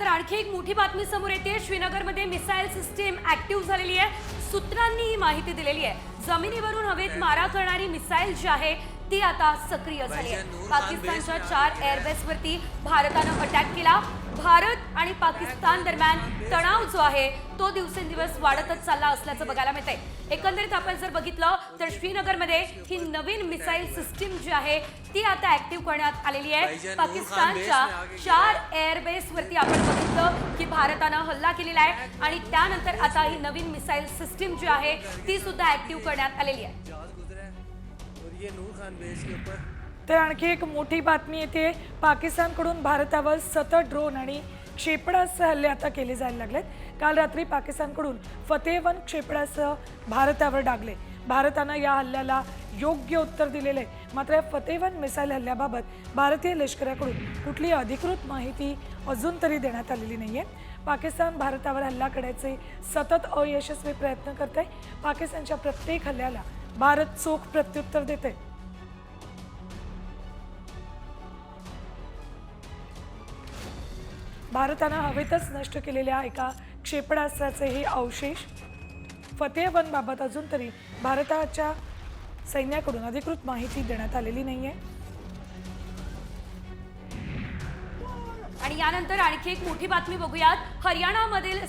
आणखी एक मोठी बातमी समोर येते। श्रीनगरमध्ये मिसाईल सिस्टीम ऍक्टिव्ह झालेली आहे। सूत्रांनी ही माहिती दिलेली आहे। जमिनीवरून हवेत मारा करणारी मिसाईल जी आहे ती आता सक्रिय झाली आहे। पाकिस्तानच्या 4 एअरबेसवरती भारतानं अटॅक केला। भारत आणि पाकिस्तान दरम्यान तणाव जो आहे तो दिवसेंदिवस वाढतच चालला असल्याचं बघायला मिळतंय। एकंदरीत आपण जर बघितलं तर श्रीनगरमध्ये ही नवीन मिसाईल सिस्टीम जी आहे ती आता ऍक्टिव्ह करण्यात आलेली आहे। पाकिस्तानच्या 4 एअरबेसवरती आपण बघितलं की भारतानं हल्ला केलेला आहे आणि त्यानंतर आता ही नवीन मिसाईल सिस्टीम जी आहे ती सुद्धा ऍक्टिव्ह करण्यात आलेली आहे। तर आणखी एक मोठी बातमी येते। पाकिस्तानकडून भारतावर सतत ड्रोन आणि क्षेपणास्त्र हल्ले आता केले जायला लागलेत। काल रात्री पाकिस्तानकडून फतेह-1 क्षेपणास्त्र भारतावर डागले। भारतानं या हल्ल्याला योग्य उत्तर दिलेले। मात्र फतेह-1 मिसाईल हल्ल्याबाबत भारतीय लष्कराकडून कुठलीही अधिकृत माहिती अजून तरी देण्यात आलेली नाहीये। पाकिस्तान भारतावर हल्ला करण्याचे सतत अयशस्वी प्रयत्न करते। पाकिस्तानच्या प्रत्येक हल्ल्याला भारत चोख प्रत्युत्तर देते। भारतानं हवेतच नष्ट केलेल्या एका क्षेपणास्त्राचे हे अवशेष। फतेह-1 बाबत अजून तरी भारताच्या सैन्याकडून अधिकृत माहिती देण्यात आलेली नाहीये। आणि यानंतर आणखी एक मोठी बातमी बघूयात। हरियाणामधील